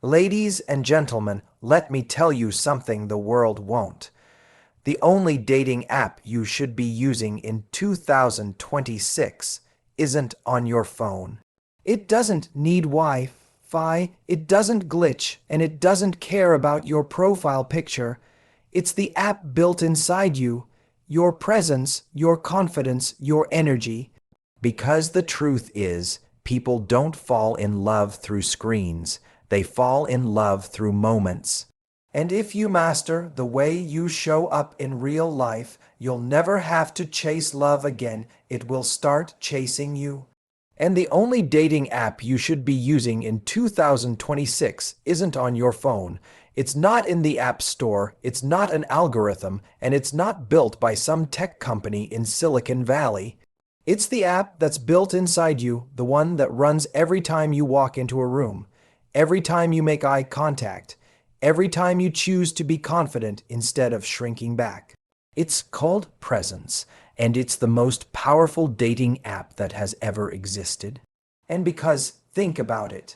Ladies and gentlemen, let me tell you something the world won't. The only dating app you should be using in 2026 isn't on your phone. It doesn't need Wi-Fi, it doesn't glitch, and it doesn't care about your profile picture. It's the app built inside you, your presence, your confidence, your energy. Because the truth is, people don't fall in love through screens. They fall in love through moments. And if you master the way you show up in real life, you'll never have to chase love again. It will start chasing you. And the only dating app you should be using in 2026 isn't on your phone. It's not in the App Store, it's not an algorithm, and it's not built by some tech company in Silicon Valley. It's the app that's built inside you, the one that runs every time you walk into a room, every time you make eye contact, every time you choose to be confident instead of shrinking back. It's called Presence, and it's the most powerful dating app that has ever existed. And because, think about it,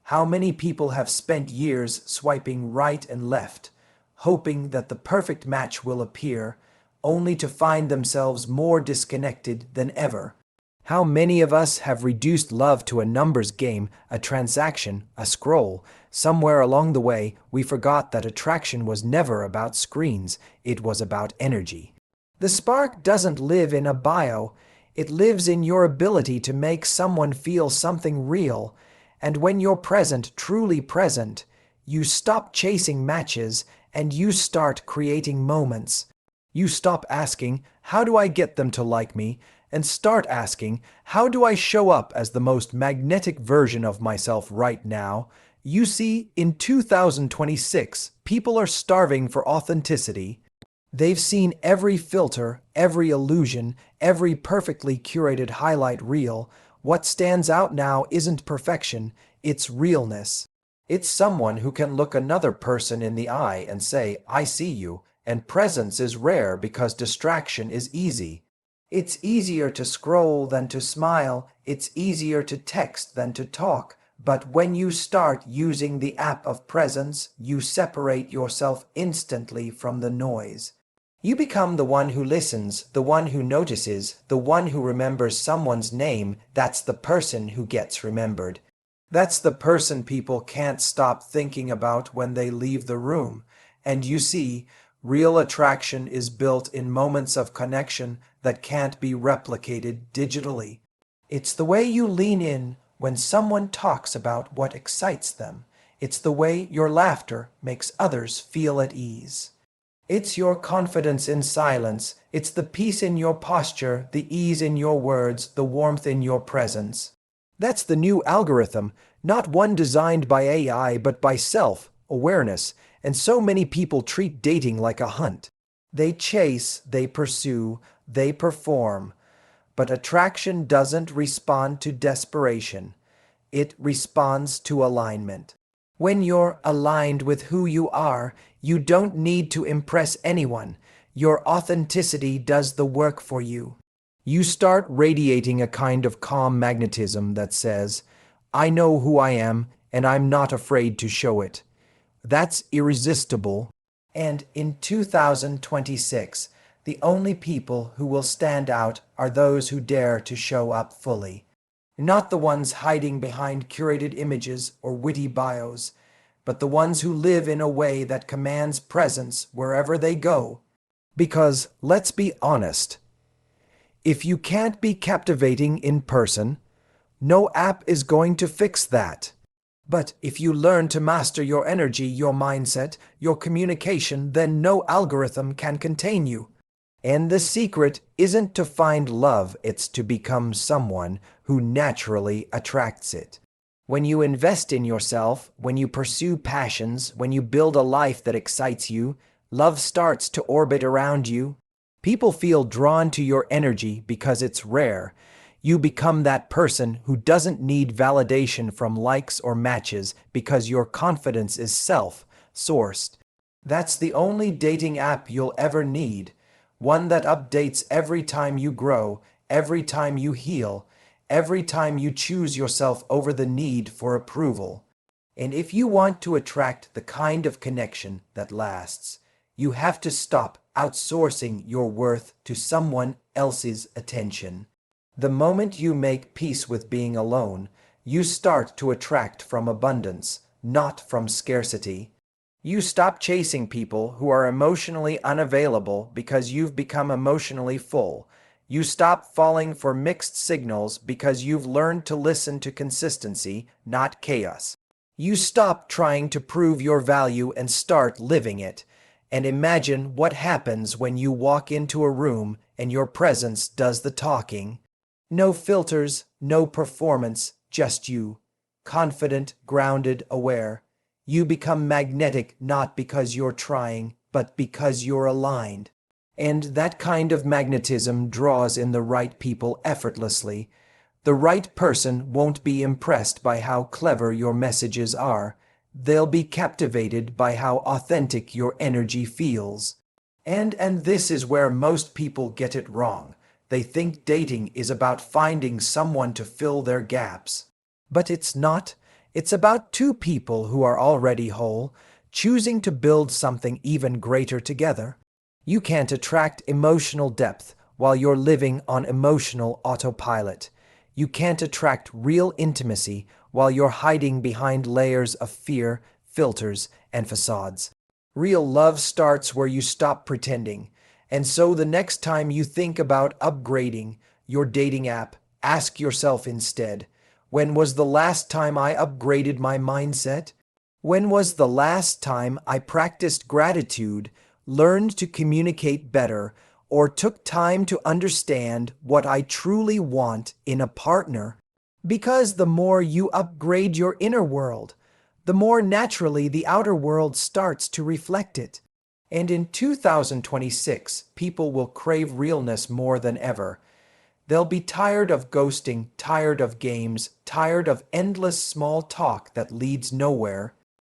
how many people have spent years swiping right and left, hoping that the perfect match will appear, only to find themselves more disconnected than ever? How many of us have reduced love to a numbers game, a transaction, a scroll? Somewhere along the way, we forgot that attraction was never about screens, it was about energy. The spark doesn't live in a bio, it lives in your ability to make someone feel something real. And when you're present, truly present, you stop chasing matches and you start creating moments. You stop asking, how do I get them to like me? And start asking, how do I show up as the most magnetic version of myself right now? You see, in 2026, people are starving for authenticity. They've seen every filter, every illusion, every perfectly curated highlight reel. What stands out now isn't perfection, it's realness. It's someone who can look another person in the eye and say, I see you, and presence is rare because distraction is easy. It's easier to scroll than to smile, it's easier to text than to talk, but when you start using the app of presence, you separate yourself instantly from the noise. You become the one who listens, the one who notices, the one who remembers someone's name. That's the person who gets remembered. That's the person people can't stop thinking about when they leave the room. And you see, real attraction is built in moments of connection that can't be replicated digitally. It's the way you lean in when someone talks about what excites them. It's the way your laughter makes others feel at ease. It's your confidence in silence. It's the peace in your posture, the ease in your words, the warmth in your presence. That's the new algorithm, not one designed by AI, but by self-awareness. And so many people treat dating like a hunt. They chase, they pursue, they perform. But attraction doesn't respond to desperation. It responds to alignment. When you're aligned with who you are, you don't need to impress anyone. Your authenticity does the work for you. You start radiating a kind of calm magnetism that says, I know who I am, and I'm not afraid to show it. That's irresistible. And in 2026, the only people who will stand out are those who dare to show up fully. Not the ones hiding behind curated images or witty bios, but the ones who live in a way that commands presence wherever they go. Because, let's be honest, if you can't be captivating in person, no app is going to fix that. But if you learn to master your energy, your mindset, your communication, then no algorithm can contain you. And the secret isn't to find love, it's to become someone who naturally attracts it. When you invest in yourself, when you pursue passions, when you build a life that excites you, love starts to orbit around you. People feel drawn to your energy because it's rare. You become that person who doesn't need validation from likes or matches because your confidence is self-sourced. That's the only dating app you'll ever need. One that updates every time you grow, every time you heal, every time you choose yourself over the need for approval. And if you want to attract the kind of connection that lasts, you have to stop outsourcing your worth to someone else's attention. The moment you make peace with being alone, you start to attract from abundance, not from scarcity. You stop chasing people who are emotionally unavailable because you've become emotionally full. You stop falling for mixed signals because you've learned to listen to consistency, not chaos. You stop trying to prove your value and start living it. And imagine what happens when you walk into a room and your presence does the talking. No filters, no performance, just you. Confident, grounded, aware. You become magnetic not because you're trying, but because you're aligned. And that kind of magnetism draws in the right people effortlessly. The right person won't be impressed by how clever your messages are. They'll be captivated by how authentic your energy feels. And this is where most people get it wrong. They think dating is about finding someone to fill their gaps. But it's not. It's about two people who are already whole, choosing to build something even greater together. You can't attract emotional depth while you're living on emotional autopilot. You can't attract real intimacy while you're hiding behind layers of fear, filters, and facades. Real love starts where you stop pretending. And so the next time you think about upgrading your dating app, ask yourself instead, when was the last time I upgraded my mindset? When was the last time I practiced gratitude, learned to communicate better, or took time to understand what I truly want in a partner? Because the more you upgrade your inner world, the more naturally the outer world starts to reflect it. And in 2026, people will crave realness more than ever. They'll be tired of ghosting, tired of games, tired of endless small talk that leads nowhere.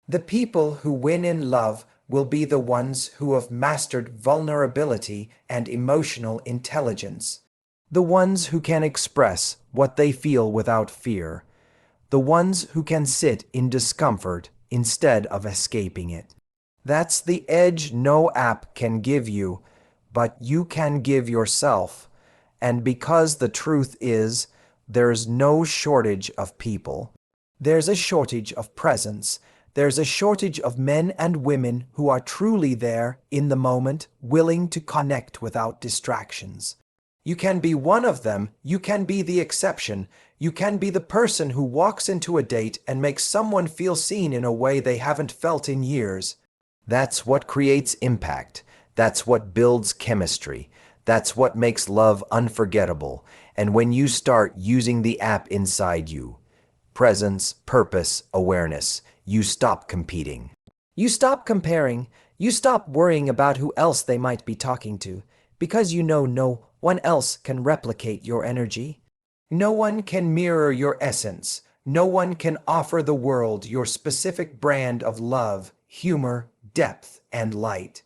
The people who win in love will be the ones who have mastered vulnerability and emotional intelligence. The ones who can express what they feel without fear. The ones who can sit in discomfort instead of escaping it. That's the edge no app can give you, but you can give yourself. And because the truth is, there's no shortage of people. There's a shortage of presence. There's a shortage of men and women who are truly there in the moment, willing to connect without distractions. You can be one of them. You can be the exception. You can be the person who walks into a date and makes someone feel seen in a way they haven't felt in years. That's what creates impact. That's what builds chemistry. That's what makes love unforgettable. And when you start using the app inside you, presence, purpose, awareness, you stop competing. You stop comparing. You stop worrying about who else they might be talking to, because you know no one else can replicate your energy. No one can mirror your essence. No one can offer the world your specific brand of love, humor, depth, and light.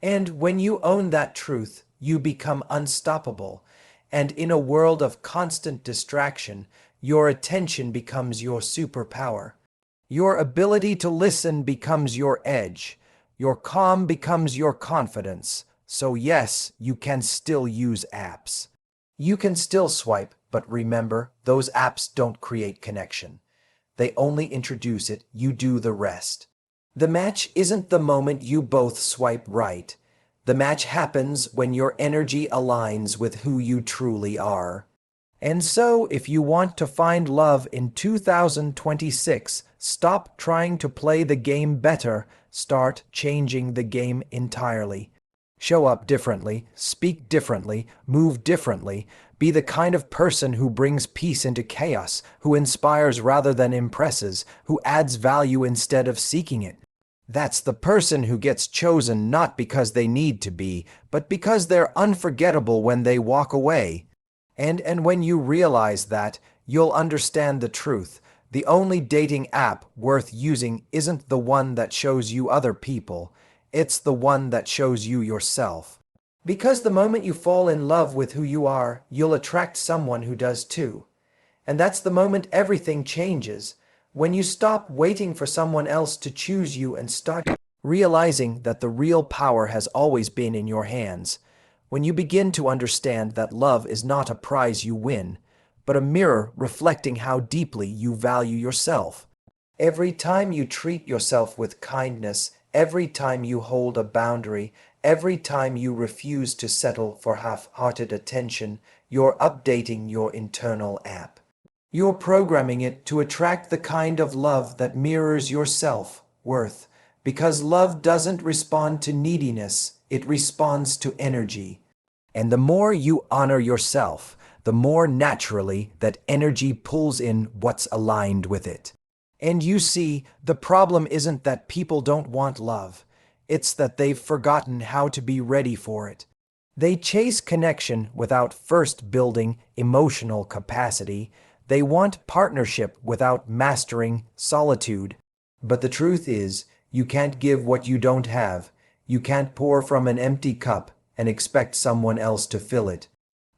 And when you own that truth, you become unstoppable. And in a world of constant distraction, your attention becomes your superpower. Your ability to listen becomes your edge. Your calm becomes your confidence. So yes, you can still use apps. You can still swipe, but remember, those apps don't create connection. They only introduce it, you do the rest. The match isn't the moment you both swipe right. The match happens when your energy aligns with who you truly are. And so, if you want to find love in 2026, stop trying to play the game better, start changing the game entirely. Show up differently, speak differently, move differently, be the kind of person who brings peace into chaos, who inspires rather than impresses, who adds value instead of seeking it. That's the person who gets chosen not because they need to be, but because they're unforgettable when they walk away. And when you realize that, you'll understand the truth. The only dating app worth using isn't the one that shows you other people. It's the one that shows you yourself. Because the moment you fall in love with who you are, you'll attract someone who does too. And that's the moment everything changes. When you stop waiting for someone else to choose you and start realizing that the real power has always been in your hands. When you begin to understand that love is not a prize you win, but a mirror reflecting how deeply you value yourself. Every time you treat yourself with kindness, every time you hold a boundary, every time you refuse to settle for half-hearted attention, you're updating your internal app. You're programming it to attract the kind of love that mirrors your self-worth, because love doesn't respond to neediness, it responds to energy. And the more you honor yourself, the more naturally that energy pulls in what's aligned with it. And you see, the problem isn't that people don't want love. It's that they've forgotten how to be ready for it. They chase connection without first building emotional capacity. They want partnership without mastering solitude. But the truth is, you can't give what you don't have. You can't pour from an empty cup and expect someone else to fill it.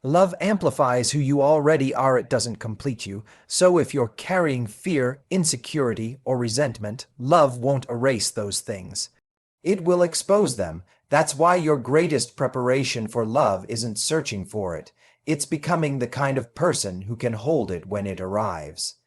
Love amplifies who you already are, it doesn't complete you. So if you're carrying fear, insecurity, or resentment, love won't erase those things. It will expose them. That's why your greatest preparation for love isn't searching for it. It's becoming the kind of person who can hold it when it arrives.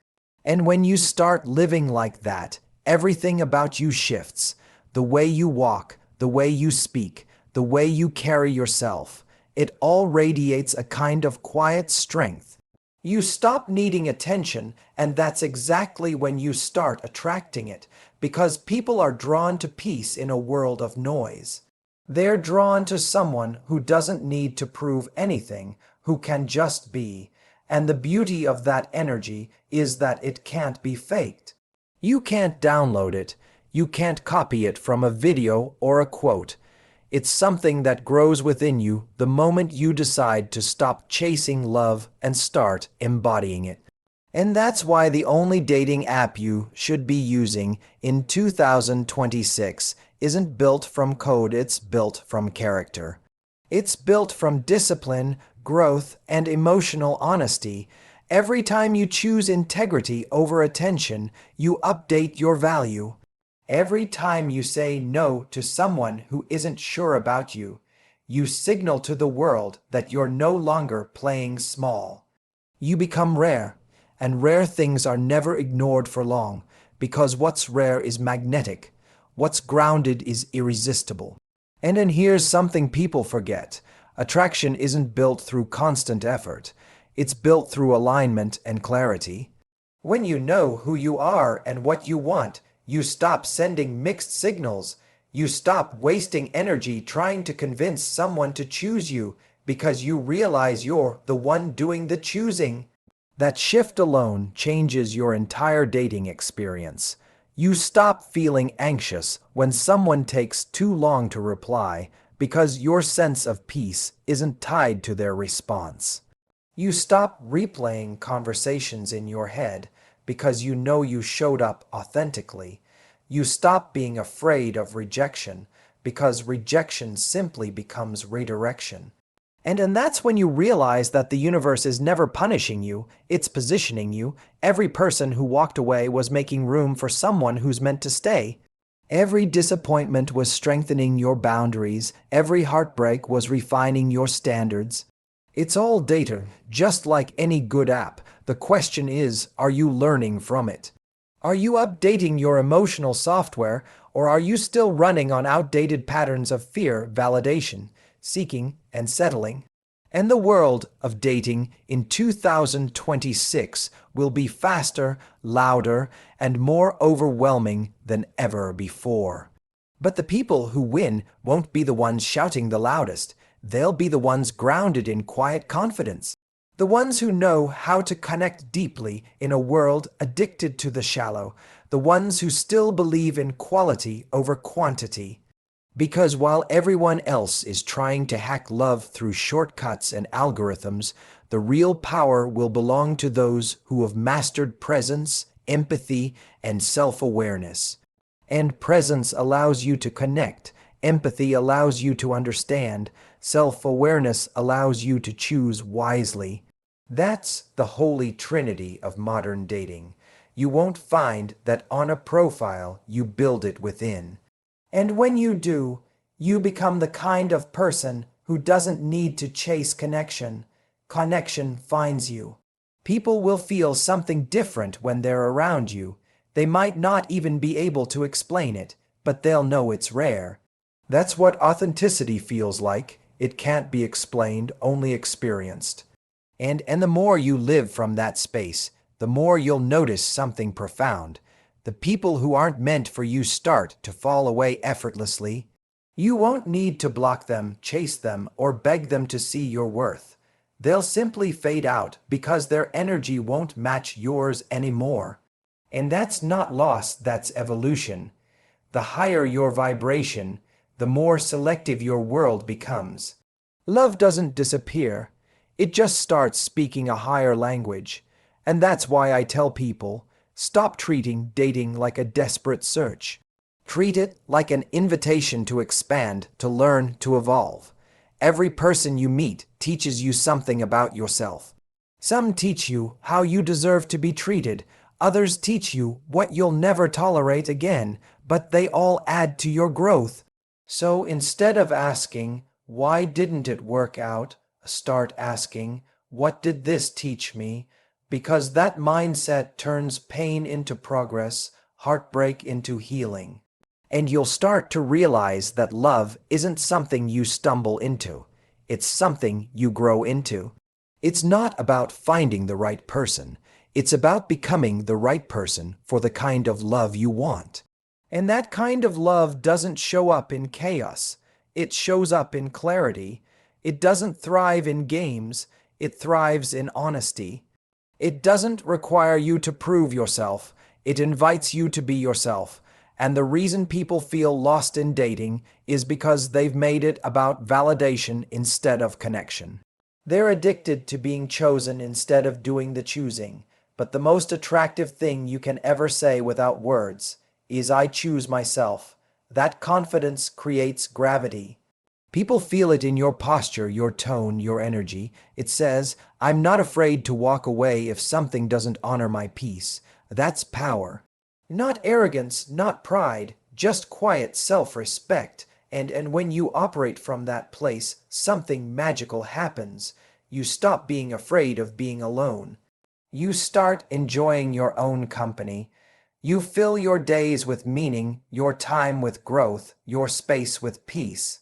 And when you start living like that, everything about you shifts. The way you walk, the way you speak, the way you carry yourself. It all radiates a kind of quiet strength. You stop needing attention, and that's exactly when you start attracting it, because people are drawn to peace in a world of noise. They're drawn to someone who doesn't need to prove anything, who can just be. And the beauty of that energy is that it can't be faked. You can't download it. You can't copy it from a video or a quote. It's something that grows within you the moment you decide to stop chasing love and start embodying it. And that's why the only dating app you should be using in 2026 isn't built from code, it's built from character. It's built from discipline, growth, and emotional honesty. Every time you choose integrity over attention, you update your value. Every time you say no to someone who isn't sure about you, you signal to the world that you're no longer playing small. You become rare, and rare things are never ignored for long, because what's rare is magnetic, what's grounded is irresistible. And then here's something people forget. Attraction isn't built through constant effort. It's built through alignment and clarity. When you know who you are and what you want, you stop sending mixed signals. You stop wasting energy trying to convince someone to choose you because you realize you're the one doing the choosing. That shift alone changes your entire dating experience. You stop feeling anxious when someone takes too long to reply because your sense of peace isn't tied to their response. You stop replaying conversations in your head because you know you showed up authentically. You stop being afraid of rejection because rejection simply becomes redirection. And that's when you realize that the universe is never punishing you, it's positioning you. Every person who walked away was making room for someone who's meant to stay. Every disappointment was strengthening your boundaries. Every heartbreak was refining your standards. It's all data, just like any good app. The question is, are you learning from it? Are you updating your emotional software, or are you still running on outdated patterns of fear, validation, seeking, and settling? And the world of dating in 2026 will be faster, louder, and more overwhelming than ever before. But the people who win won't be the ones shouting the loudest. They'll be the ones grounded in quiet confidence. The ones who know how to connect deeply in a world addicted to the shallow. The ones who still believe in quality over quantity. Because while everyone else is trying to hack love through shortcuts and algorithms, the real power will belong to those who have mastered presence, empathy, and self-awareness. And presence allows you to connect. Empathy allows you to understand. Self-awareness allows you to choose wisely. That's the holy trinity of modern dating. You won't find that on a profile, you build it within. And when you do, you become the kind of person who doesn't need to chase connection. Connection finds you. People will feel something different when they're around you. They might not even be able to explain it, but they'll know it's rare. That's what authenticity feels like. It can't be explained, only experienced. And the more you live from that space, the more you'll notice something profound. The people who aren't meant for you start to fall away effortlessly. You won't need to block them, chase them, or beg them to see your worth. They'll simply fade out because their energy won't match yours anymore. And that's not loss, that's evolution. The higher your vibration, the more selective your world becomes. Love doesn't disappear. It just starts speaking a higher language. And that's why I tell people, stop treating dating like a desperate search. Treat it like an invitation to expand, to learn, to evolve. Every person you meet teaches you something about yourself. Some teach you how you deserve to be treated. Others teach you what you'll never tolerate again, but they all add to your growth. So instead of asking, why didn't it work out? Start asking, what did this teach me? Because that mindset turns pain into progress, heartbreak into healing. And you'll start to realize that love isn't something you stumble into. It's something you grow into. It's not about finding the right person. It's about becoming the right person for the kind of love you want. And that kind of love doesn't show up in chaos. It shows up in clarity. It doesn't thrive in games. It thrives in honesty. It doesn't require you to prove yourself. It invites you to be yourself. And the reason people feel lost in dating is because they've made it about validation instead of connection. They're addicted to being chosen instead of doing the choosing. But the most attractive thing you can ever say without words is, I choose myself. That confidence creates gravity. People feel it in your posture, your tone, your energy. It says, I'm not afraid to walk away if something doesn't honor my peace. That's power. Not arrogance, not pride, just quiet self-respect. And when you operate from that place, something magical happens. You stop being afraid of being alone. You start enjoying your own company. You fill your days with meaning, your time with growth, your space with peace.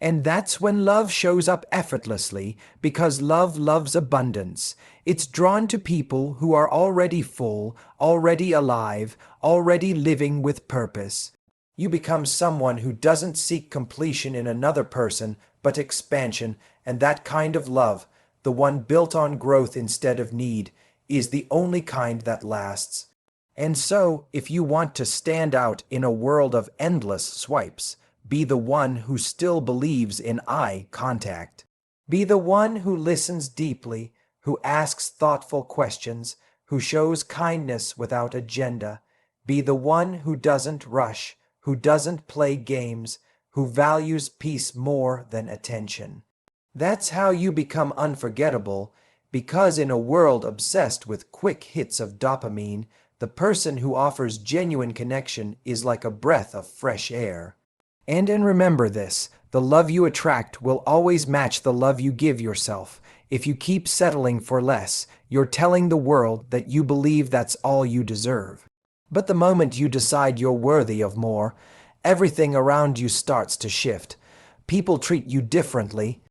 And that's when love shows up effortlessly, because love loves abundance. It's drawn to people who are already full, already alive, already living with purpose. You become someone who doesn't seek completion in another person, but expansion, and that kind of love, the one built on growth instead of need, is the only kind that lasts. And so, if you want to stand out in a world of endless swipes, be the one who still believes in eye contact. Be the one who listens deeply, who asks thoughtful questions, who shows kindness without agenda. Be the one who doesn't rush, who doesn't play games, who values peace more than attention. That's how you become unforgettable, because in a world obsessed with quick hits of dopamine, the person who offers genuine connection is like a breath of fresh air. And remember this, the love you attract will always match the love you give yourself. If you keep settling for less, you're telling the world that you believe that's all you deserve. But the moment you decide you're worthy of more, everything around you starts to shift. People treat you differently.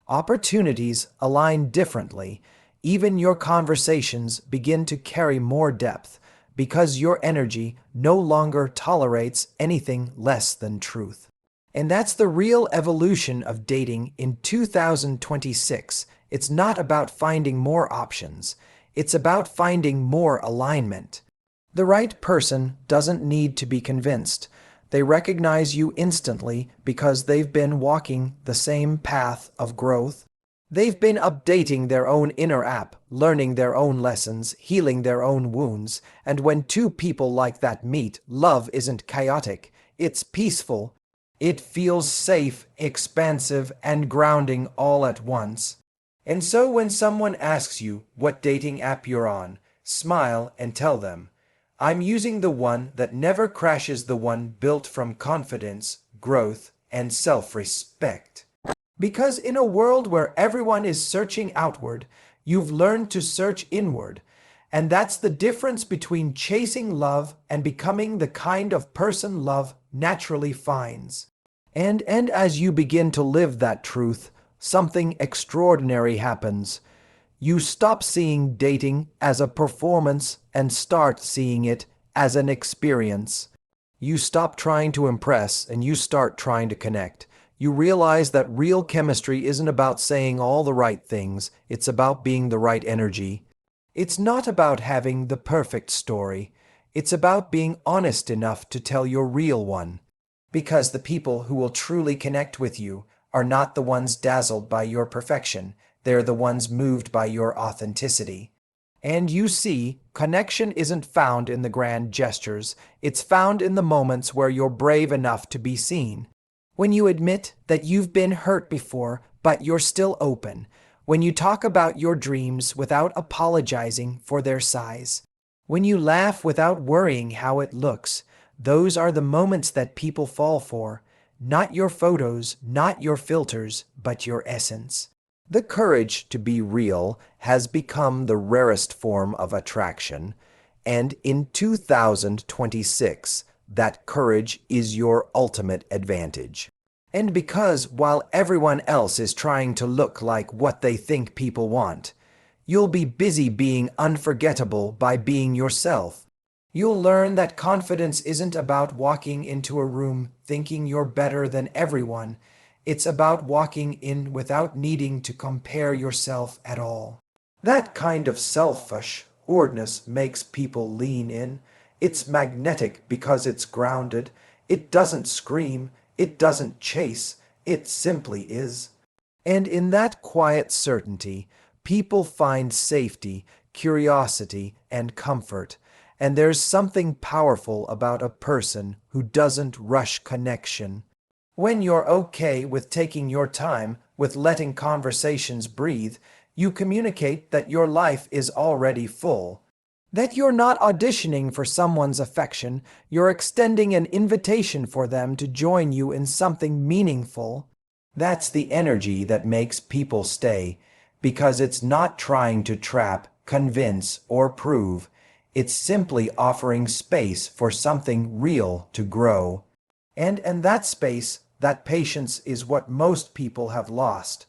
Opportunities align differently. Even your conversations begin to carry more depth, because your energy no longer tolerates anything less than truth. And that's the real evolution of dating in 2026. It's not about finding more options. It's about finding more alignment. The right person doesn't need to be convinced. They recognize you instantly because they've been walking the same path of growth. They've been updating their own inner app, learning their own lessons, healing their own wounds. And when two people like that meet, love isn't chaotic. It's peaceful. It feels safe, expansive, and grounding all at once. And so when someone asks you what dating app you're on, smile and tell them, I'm using the one that never crashes, the one built from confidence, growth, and self-respect. Because in a world where everyone is searching outward, you've learned to search inward. And that's the difference between chasing love and becoming the kind of person love naturally finds. And as you begin to live that truth, something extraordinary happens. You stop seeing dating as a performance and start seeing it as an experience. You stop trying to impress and you start trying to connect. You realize that real chemistry isn't about saying all the right things, it's about being the right energy. It's not about having the perfect story. It's about being honest enough to tell your real one. Because the people who will truly connect with you are not the ones dazzled by your perfection. They're the ones moved by your authenticity. And you see, connection isn't found in the grand gestures. It's found in the moments where you're brave enough to be seen. When you admit that you've been hurt before, but you're still open. When you talk about your dreams without apologizing for their size. When you laugh without worrying how it looks. Those are the moments that people fall for. Not your photos, not your filters, but your essence. The courage to be real has become the rarest form of attraction, and in 2026, that courage is your ultimate advantage. And because while everyone else is trying to look like what they think people want, you'll be busy being unforgettable by being yourself. You'll learn that confidence isn't about walking into a room thinking you're better than everyone. It's about walking in without needing to compare yourself at all. That kind of self-assuredness makes people lean in. It's magnetic because it's grounded. It doesn't scream. It doesn't chase. It simply is. And in that quiet certainty, people find safety, curiosity, and comfort. And there's something powerful about a person who doesn't rush connection. When you're okay with taking your time, with letting conversations breathe, you communicate that your life is already full. That you're not auditioning for someone's affection, you're extending an invitation for them to join you in something meaningful. That's the energy that makes people stay, because it's not trying to trap, convince, or prove. It's simply offering space for something real to grow. And that space, that patience is what most people have lost.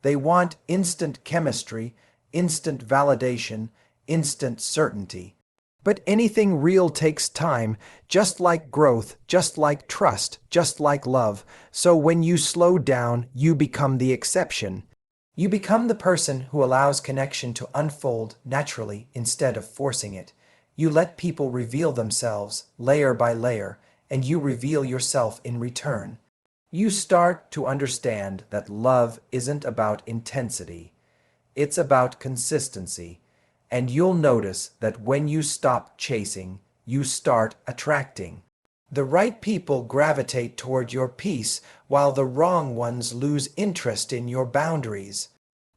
They want instant chemistry, instant validation, instant certainty. But anything real takes time, just like growth, just like trust, just like love. So when you slow down, you become the exception. You become the person who allows connection to unfold naturally instead of forcing it. You let people reveal themselves layer by layer, and you reveal yourself in return. You start to understand that love isn't about intensity. It's about consistency. And you'll notice that when you stop chasing, you start attracting. The right people gravitate toward your peace, while the wrong ones lose interest in your boundaries.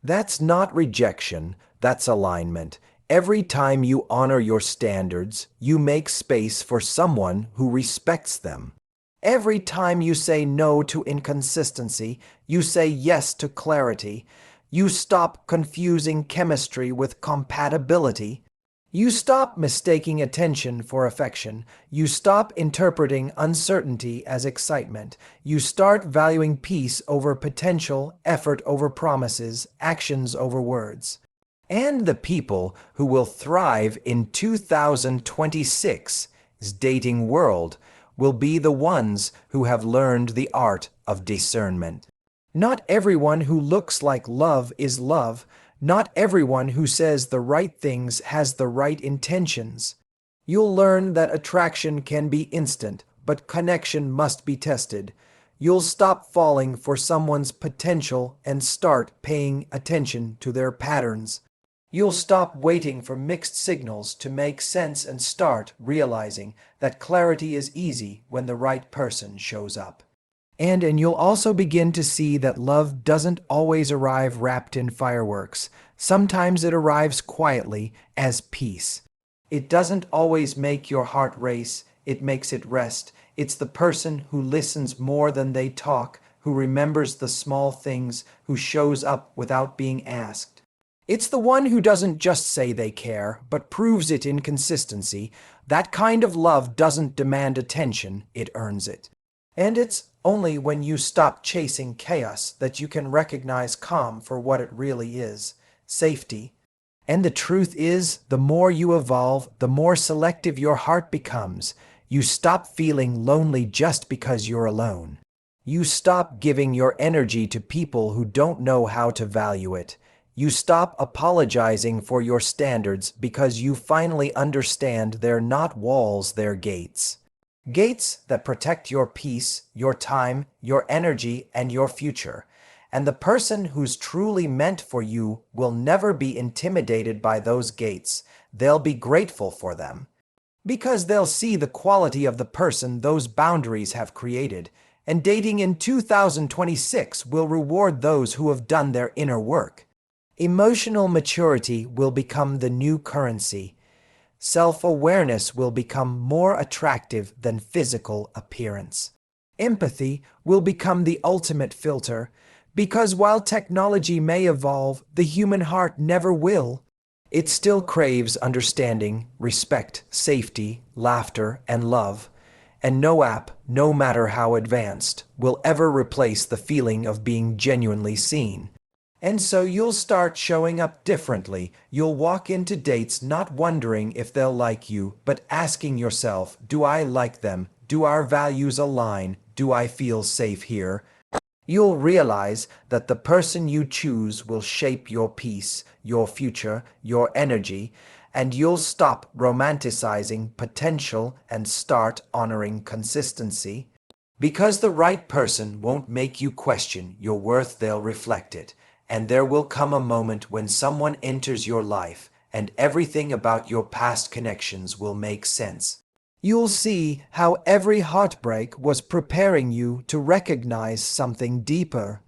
That's not rejection, that's alignment. Every time you honor your standards, you make space for someone who respects them. Every time you say no to inconsistency, you say yes to clarity. You stop confusing chemistry with compatibility. You stop mistaking attention for affection. You stop interpreting uncertainty as excitement. You start valuing peace over potential, effort over promises, actions over words. And the people who will thrive in 2026's dating world will be the ones who have learned the art of discernment. Not everyone who looks like love is love. Not everyone who says the right things has the right intentions. You'll learn that attraction can be instant, but connection must be tested. You'll stop falling for someone's potential and start paying attention to their patterns. You'll stop waiting for mixed signals to make sense and start realizing that clarity is easy when the right person shows up. And you'll also begin to see that love doesn't always arrive wrapped in fireworks. Sometimes it arrives quietly as peace. It doesn't always make your heart race, it makes it rest. It's the person who listens more than they talk, who remembers the small things, who shows up without being asked. It's the one who doesn't just say they care, but proves it in consistency. That kind of love doesn't demand attention, it earns it. And it's only when you stop chasing chaos that you can recognize calm for what it really is, safety. And the truth is, the more you evolve, the more selective your heart becomes. You stop feeling lonely just because you're alone. You stop giving your energy to people who don't know how to value it. You stop apologizing for your standards because you finally understand they're not walls, they're gates. Gates that protect your peace, your time, your energy, and your future. And the person who's truly meant for you will never be intimidated by those gates. They'll be grateful for them. Because they'll see the quality of the person those boundaries have created. And dating in 2026 will reward those who have done their inner work. Emotional maturity will become the new currency. Self-awareness will become more attractive than physical appearance. Empathy will become the ultimate filter, because while technology may evolve, the human heart never will. It still craves understanding, respect, safety, laughter, and love. And no app, no matter how advanced, will ever replace the feeling of being genuinely seen. And so you'll start showing up differently. You'll walk into dates not wondering if they'll like you, but asking yourself, do I like them? Do our values align? Do I feel safe here? You'll realize that the person you choose will shape your peace, your future, your energy, and you'll stop romanticizing potential and start honoring consistency. Because the right person won't make you question your worth, they'll reflect it. And there will come a moment when someone enters your life and everything about your past connections will make sense. You'll see how every heartbreak was preparing you to recognize something deeper.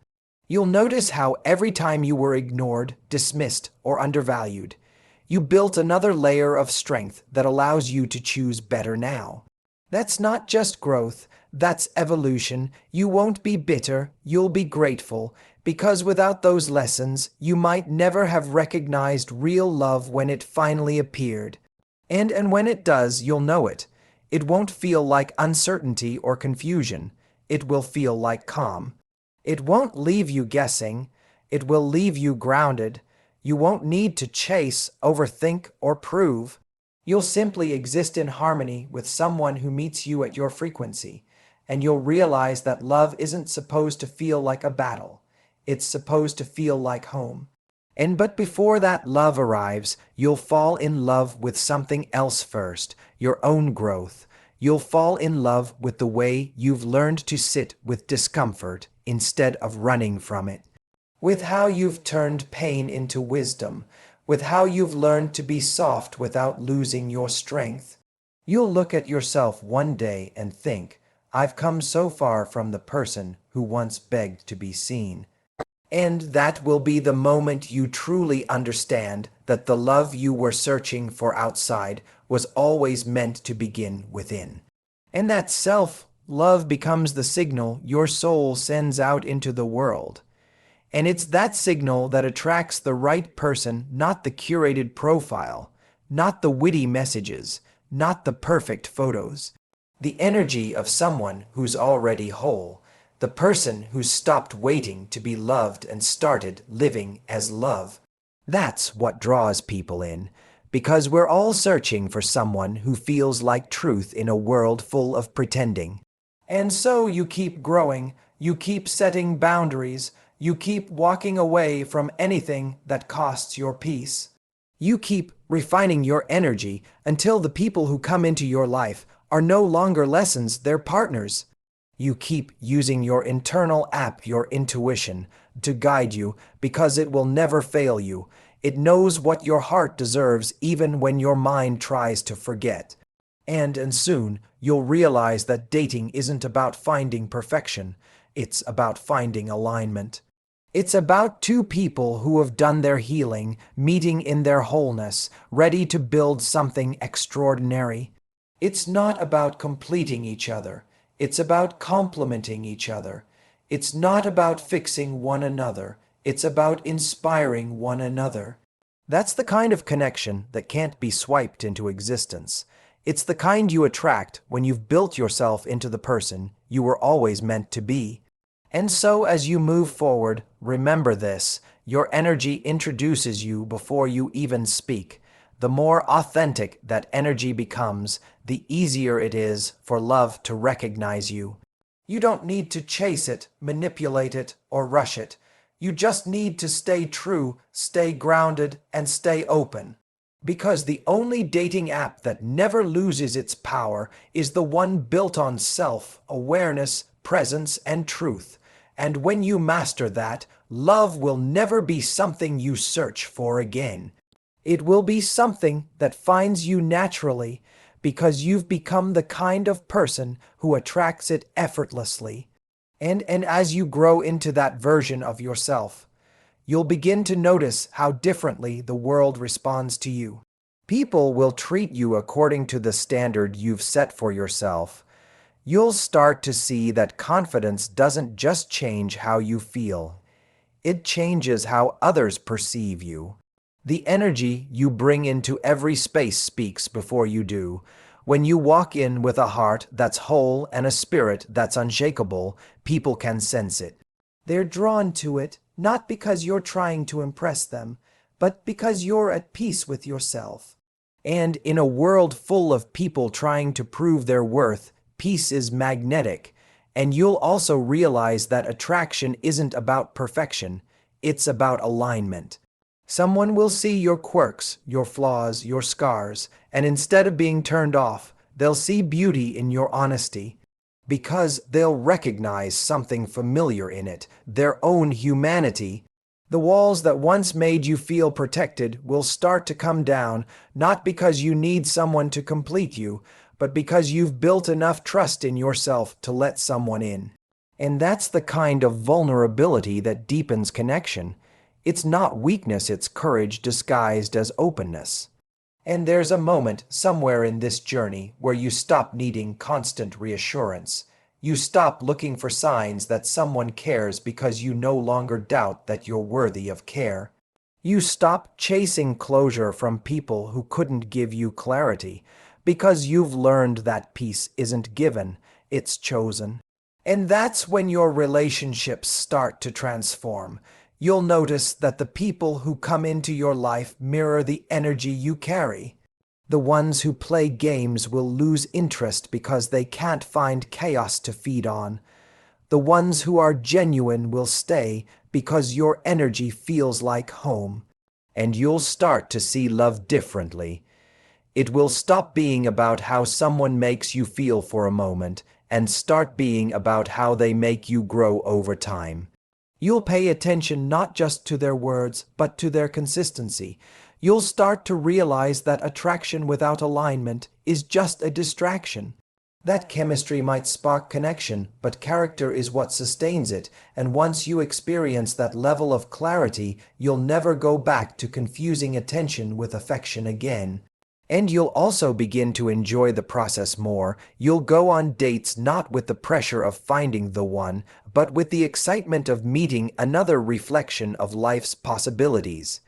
You'll notice how every time you were ignored, dismissed, or undervalued, you built another layer of strength that allows you to choose better now. That's not just growth, that's evolution. You won't be bitter, you'll be grateful, because without those lessons, you might never have recognized real love when it finally appeared. And when it does, you'll know it. It won't feel like uncertainty or confusion. It will feel like calm. It won't leave you guessing. It will leave you grounded. You won't need to chase, overthink, or prove. You'll simply exist in harmony with someone who meets you at your frequency, and you'll realize that love isn't supposed to feel like a battle. It's supposed to feel like home. But before that love arrives, you'll fall in love with something else first, your own growth. You'll fall in love with the way you've learned to sit with discomfort instead of running from it. With how you've turned pain into wisdom, with how you've learned to be soft without losing your strength. You'll look at yourself one day and think, I've come so far from the person who once begged to be seen. And that will be the moment you truly understand that the love you were searching for outside was always meant to begin within. And that self-love becomes the signal your soul sends out into the world. And it's that signal that attracts the right person, not the curated profile, not the witty messages, not the perfect photos. The energy of someone who's already whole, the person who's stopped waiting to be loved and started living as love. That's what draws people in, because we're all searching for someone who feels like truth in a world full of pretending. And so you keep growing, you keep setting boundaries, you keep walking away from anything that costs your peace. You keep refining your energy until the people who come into your life are no longer lessons, they're partners. You keep using your internal app, your intuition, to guide you because it will never fail you. It knows what your heart deserves even when your mind tries to forget. And soon you'll realize that dating isn't about finding perfection. It's about finding alignment. It's about two people who have done their healing, meeting in their wholeness, ready to build something extraordinary. It's not about completing each other. It's about complementing each other. It's not about fixing one another. It's about inspiring one another. That's the kind of connection that can't be swiped into existence. It's the kind you attract when you've built yourself into the person you were always meant to be. And so as you move forward, remember this: your energy introduces you before you even speak. The more authentic that energy becomes, the easier it is for love to recognize you. You don't need to chase it, manipulate it, or rush it. You just need to stay true, stay grounded, and stay open. Because the only dating app that never loses its power is the one built on self, awareness, presence, and truth. And when you master that, love will never be something you search for again. It will be something that finds you naturally because you've become the kind of person who attracts it effortlessly. And as you grow into that version of yourself, you'll begin to notice how differently the world responds to you. People will treat you according to the standard you've set for yourself. You'll start to see that confidence doesn't just change how you feel. It changes how others perceive you. The energy you bring into every space speaks before you do. When you walk in with a heart that's whole and a spirit that's unshakable, people can sense it. They're drawn to it, not because you're trying to impress them, but because you're at peace with yourself. And in a world full of people trying to prove their worth, peace is magnetic. And you'll also realize that attraction isn't about perfection, it's about alignment. Someone will see your quirks, your flaws, your scars, and instead of being turned off, they'll see beauty in your honesty. Because they'll recognize something familiar in it, their own humanity. The walls that once made you feel protected will start to come down, not because you need someone to complete you, but because you've built enough trust in yourself to let someone in. And that's the kind of vulnerability that deepens connection. It's not weakness, it's courage disguised as openness. And there's a moment somewhere in this journey where you stop needing constant reassurance. You stop looking for signs that someone cares because you no longer doubt that you're worthy of care. You stop chasing closure from people who couldn't give you clarity because you've learned that peace isn't given, it's chosen. And that's when your relationships start to transform. You'll notice that the people who come into your life mirror the energy you carry. The ones who play games will lose interest because they can't find chaos to feed on. The ones who are genuine will stay because your energy feels like home. And you'll start to see love differently. It will stop being about how someone makes you feel for a moment and start being about how they make you grow over time. You'll pay attention not just to their words, but to their consistency. You'll start to realize that attraction without alignment is just a distraction. That chemistry might spark connection, but character is what sustains it, and once you experience that level of clarity, you'll never go back to confusing attention with affection again. And you'll also begin to enjoy the process more. You'll go on dates not with the pressure of finding the one, but with the excitement of meeting another reflection of life's possibilities.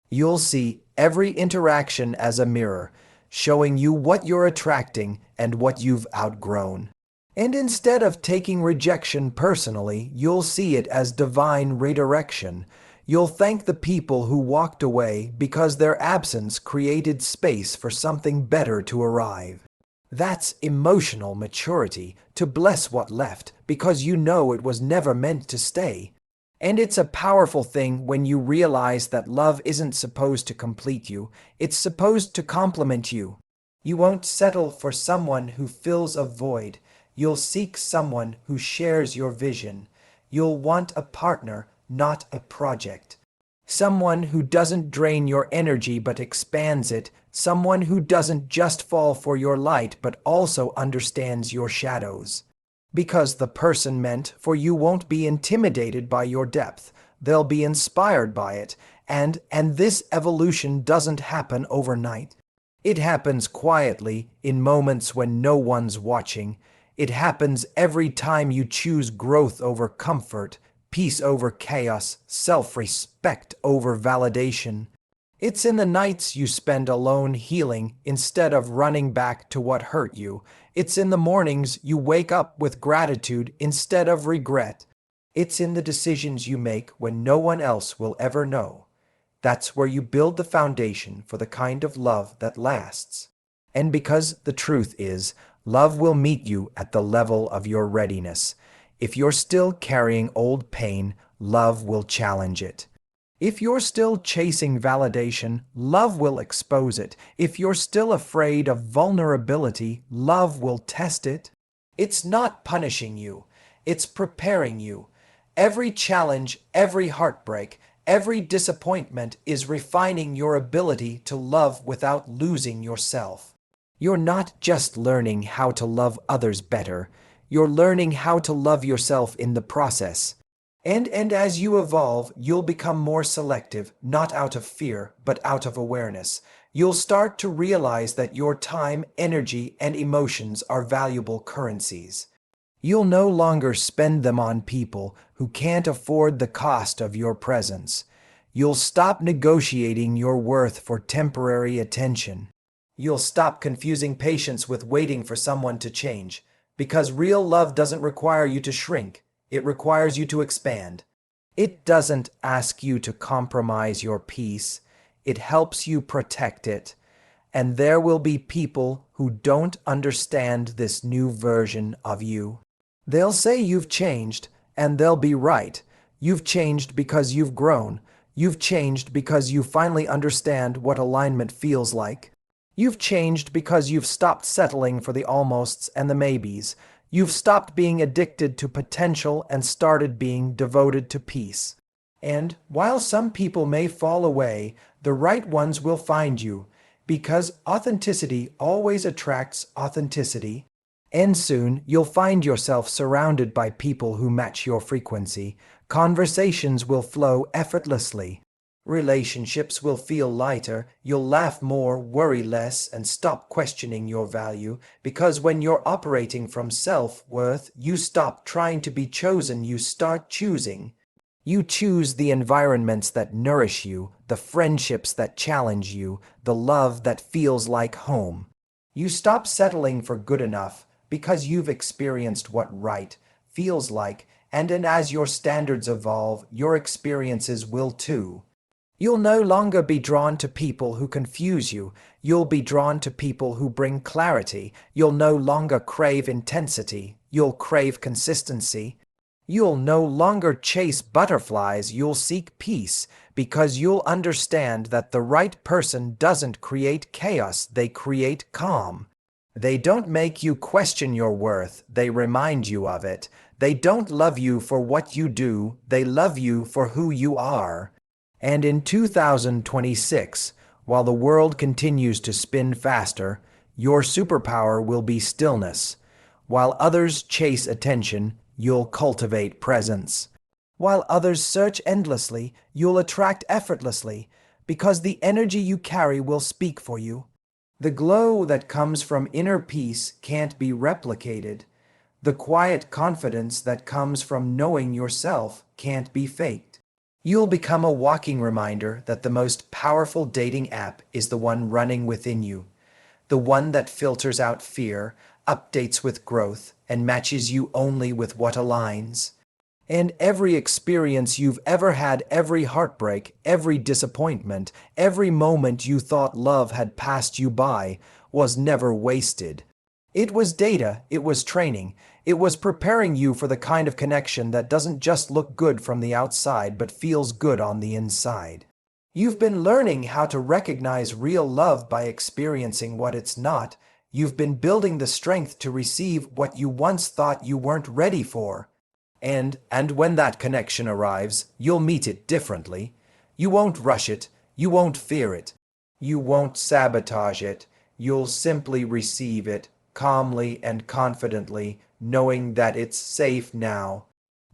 You'll see every interaction as a mirror, showing you what you're attracting and what you've outgrown. And instead of taking rejection personally, you'll see it as divine redirection. You'll thank the people who walked away because their absence created space for something better to arrive. That's emotional maturity, to bless what left because you know it was never meant to stay. And it's a powerful thing when you realize that love isn't supposed to complete you, it's supposed to complement you. You won't settle for someone who fills a void. You'll seek someone who shares your vision. You'll want a partner, not a project. Someone who doesn't drain your energy but expands it. Someone who doesn't just fall for your light but also understands your shadows. Because the person meant for you won't be intimidated by your depth, they'll be inspired by it, and this evolution doesn't happen overnight. It happens quietly in moments when no one's watching. It happens every time you choose growth over comfort, peace over chaos, self-respect over validation. It's in the nights you spend alone healing instead of running back to what hurt you. It's in the mornings you wake up with gratitude instead of regret. It's in the decisions you make when no one else will ever know. That's where you build the foundation for the kind of love that lasts. And because the truth is, love will meet you at the level of your readiness. If you're still carrying old pain, love will challenge it. If you're still chasing validation, love will expose it. If you're still afraid of vulnerability, love will test it. It's not punishing you, it's preparing you. Every challenge, every heartbreak, every disappointment is refining your ability to love without losing yourself. You're not just learning how to love others better, you're learning how to love yourself in the process. And as you evolve, you'll become more selective, not out of fear, but out of awareness. You'll start to realize that your time, energy, and emotions are valuable currencies. You'll no longer spend them on people who can't afford the cost of your presence. You'll stop negotiating your worth for temporary attention. You'll stop confusing patience with waiting for someone to change, because real love doesn't require you to shrink. It requires you to expand. It doesn't ask you to compromise your peace. It helps you protect it. And there will be people who don't understand this new version of you. They'll say you've changed, and they'll be right. You've changed because you've grown. You've changed because you finally understand what alignment feels like. You've changed because you've stopped settling for the almosts and the maybes. You've stopped being addicted to potential and started being devoted to peace. And while some people may fall away, the right ones will find you, because authenticity always attracts authenticity. And soon you'll find yourself surrounded by people who match your frequency. Conversations will flow effortlessly. Relationships will feel lighter, you'll laugh more, worry less, and stop questioning your value, because when you're operating from self-worth, you stop trying to be chosen, you start choosing. You choose the environments that nourish you, the friendships that challenge you, the love that feels like home. You stop settling for good enough, because you've experienced what right feels like, and as your standards evolve, your experiences will too. You'll no longer be drawn to people who confuse you. You'll be drawn to people who bring clarity. You'll no longer crave intensity. You'll crave consistency. You'll no longer chase butterflies. You'll seek peace, because you'll understand that the right person doesn't create chaos. They create calm. They don't make you question your worth. They remind you of it. They don't love you for what you do. They love you for who you are. And in 2026, while the world continues to spin faster, your superpower will be stillness. While others chase attention, you'll cultivate presence. While others search endlessly, you'll attract effortlessly, because the energy you carry will speak for you. The glow that comes from inner peace can't be replicated. The quiet confidence that comes from knowing yourself can't be faked. You'll become a walking reminder that the most powerful dating app is the one running within you, the one that filters out fear, updates with growth, and matches you only with what aligns. And every experience you've ever had, every heartbreak, every disappointment, every moment you thought love had passed you by, was never wasted. It was data, it was training, it was preparing you for the kind of connection that doesn't just look good from the outside but feels good on the inside. You've been learning how to recognize real love by experiencing what it's not. You've been building the strength to receive what you once thought you weren't ready for. And when that connection arrives, you'll meet it differently. You won't rush it, you won't fear it, you won't sabotage it, you'll simply receive it, calmly and confidently, knowing that it's safe now.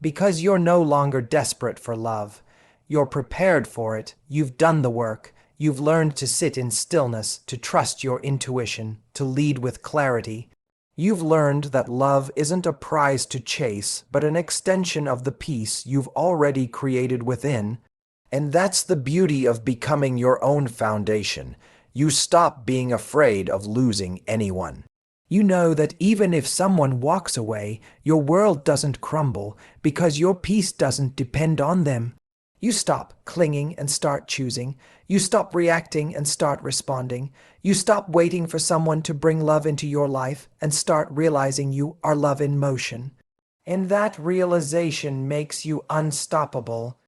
Because you're no longer desperate for love. You're prepared for it. You've done the work. You've learned to sit in stillness, to trust your intuition, to lead with clarity. You've learned that love isn't a prize to chase, but an extension of the peace you've already created within. And that's the beauty of becoming your own foundation. You stop being afraid of losing anyone. You know that even if someone walks away, your world doesn't crumble because your peace doesn't depend on them. You stop clinging and start choosing. You stop reacting and start responding. You stop waiting for someone to bring love into your life and start realizing you are love in motion. And that realization makes you unstoppable.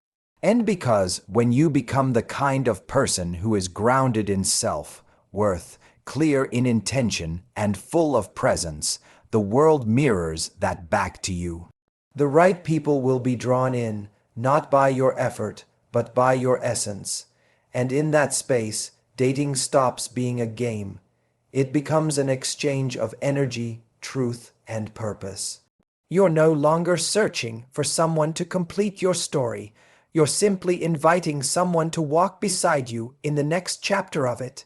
And because when you become the kind of person who is grounded in self-worth, clear in intention, and full of presence, the world mirrors that back to you. The right people will be drawn in, not by your effort, but by your essence. And in that space, dating stops being a game. It becomes an exchange of energy, truth, and purpose. You're no longer searching for someone to complete your story. You're simply inviting someone to walk beside you in the next chapter of it.